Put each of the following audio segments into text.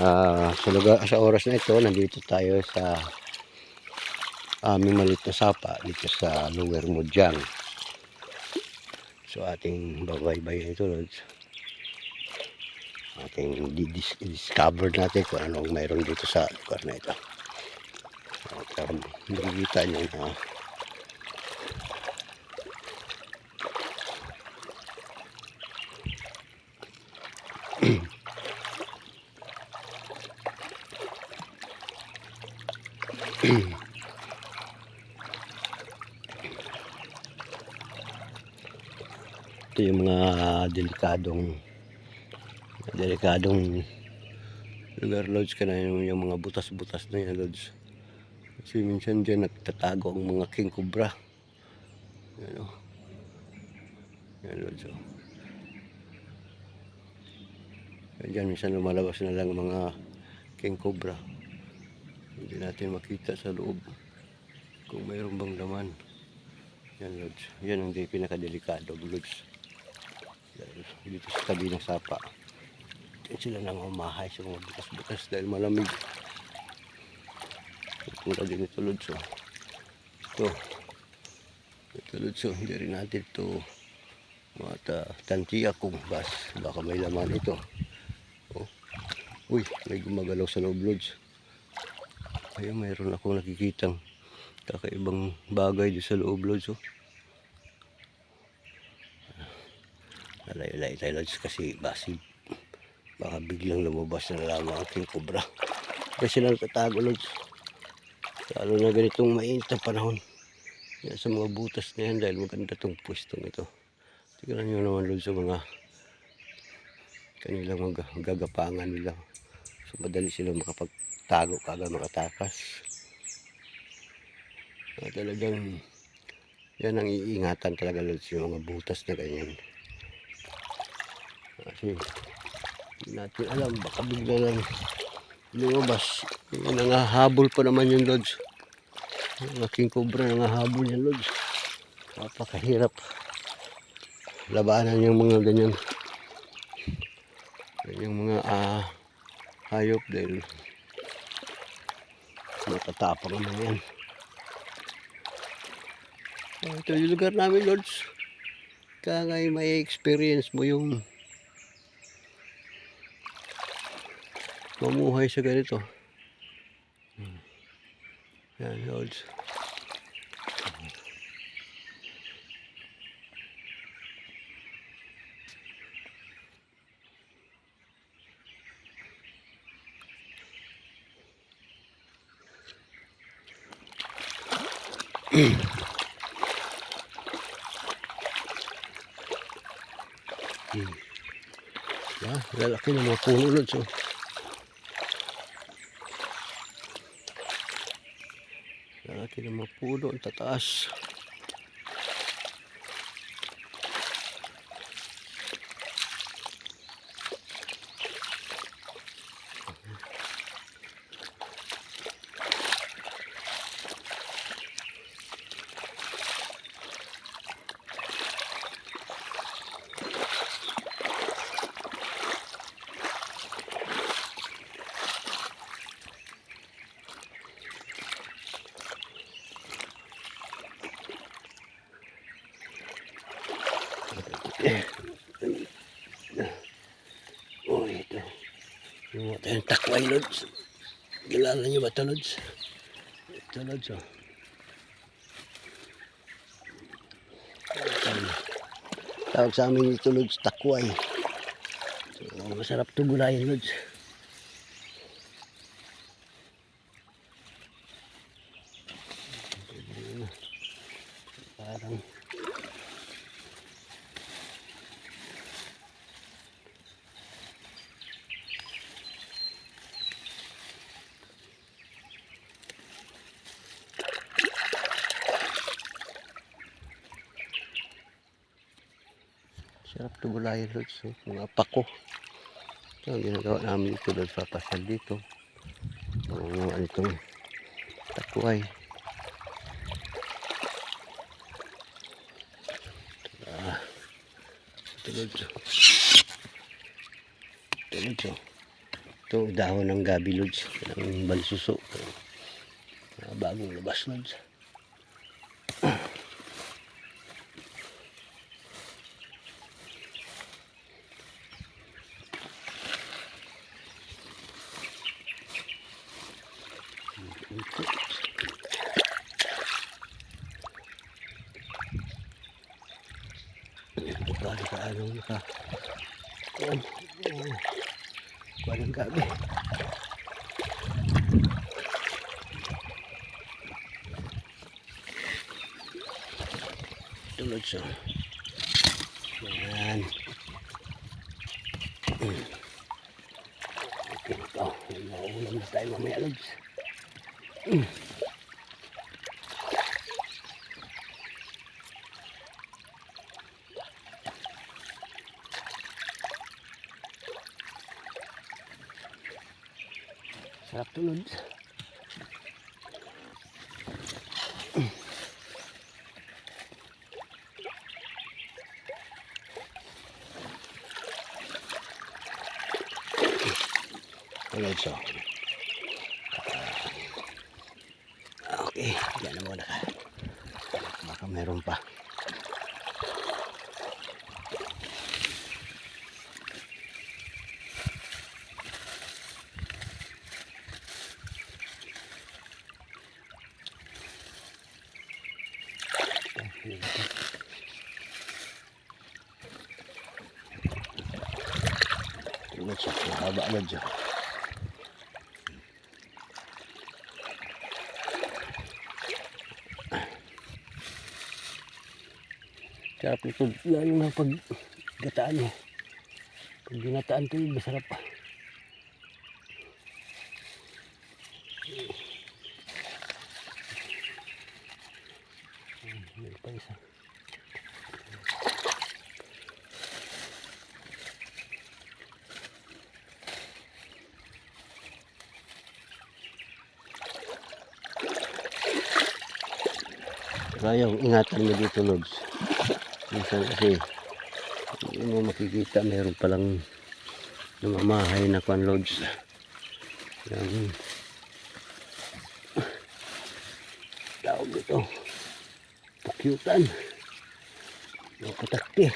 Sa oras na ito, nandito tayo sa aming maliit na sapa dito sa Lower Mojang. So ating babaybay ito, Lods. Ating discover natin kung anong mayroon dito sa lugar na ito. At makikita nyo na ito yung mga delikadong lugar, Lods, kana yung mga butas-butas na yan, Lods. Kasi minsan dyan nagtatago ang mga king cobra. Yan o. Yan, Lods. Dyan minsan lumalabas na lang mga king cobra. Hindi natin makita sa loob kung mayroon bang laman. Yan, Lods. Yan ang pinakadelikado, Lods. Dito sa tabi ng sapa. Diyan sila nang umahay sa mga butas-butas dahil malamig. Punta din ito, Lods. Ito, Lods. Hindi rin natin ito tantiya kung baka may laman ito. Uy, may gumagalaw sa loob, Lods. Ayun, mayroon akong nakikitang kakaibang bagay dito sa loob, Lods. Nalayo-layo tayo, Lods, kasi baka biglang lumabas na lamang ang king cobra. Kasi sila tatago, Lods. Lalo na ganitong mainit na panahon. Yan sa mga butas na yan dahil maganda itong pwestong ito. Tignan nyo naman, Lods, sa mga kanilang gagapangan nila. So madali sila makapagtago kaga makatakas. Talagang yan ang iingatan talaga, Lods, yung mga butas na ganyan. Kasi hindi natin alam, baka bigla lang lumabas. Nangahabol pa naman yung, Lods. Yung king cobra nangahabol yan, Lods. Napakahirap labanan yung mga ganyan. Yung mga hayop dahil matatapang naman yan. Ito yung lugar namin, Lods. Kaya ngay may experience mo yung mamuhay sa ganito. Yan, Lods. Lalaki ng mga puno, Lods. Lalaki ng mga puno, ang tataas. Ito. Yung tayong takway, Lods. Kilala nyo ba ito, Lods? Ito, Lods. Tawag sa amin ito, Lods, takway. So, masarap ito gulayin, Lods. Parang sarap ito gulayin, Lods. Mga pako. Ito ang ginagawa namin ito, Lods. Papasyal dito. Ano itong takway. Ito, Lods. Ito, Ito dahon ng gabi lods, ng balsuso. Bagong labas lods. Bali ka anong naka walang gabi. Tulad siya. Yan. Okay na to. Nauulam na tayo mamaya lods. Sarap to lods. Tulad siya. Okay, yan na muna ka. Baka meron pa. Tulad siya, mahaba agad siya. Sarap ito, lalo na pag gataan eh. Pag ginataan ito, masarap pa. Meron pa isa. Kaya ingatan mo dito lods. Minsan kasi hindi mo makikita, meron palang namamahay na kwan lods. Yung tawag dito, pakyutan, yung katakti.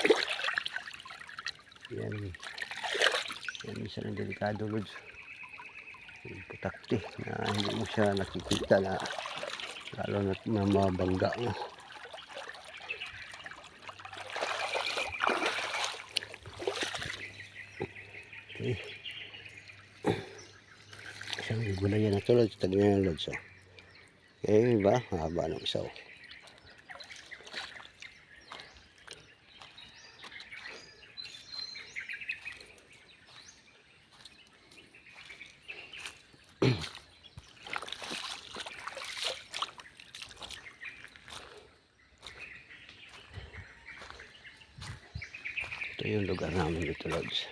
Yan isa ng delikado lods. Yung patakti na hindi mo siya nakikita, na lalo na mabangga mo. Okay. Isang gulay na ito lods. Tagyan na lods. Okay, diba? Haba ng isaw. Ito yung lugar namin dito lods.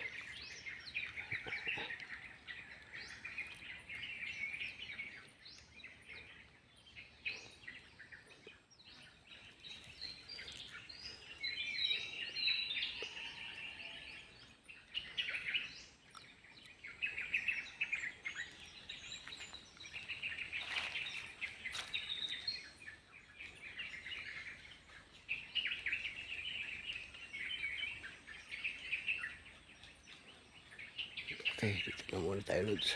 Okay, dito na muna tayo lods.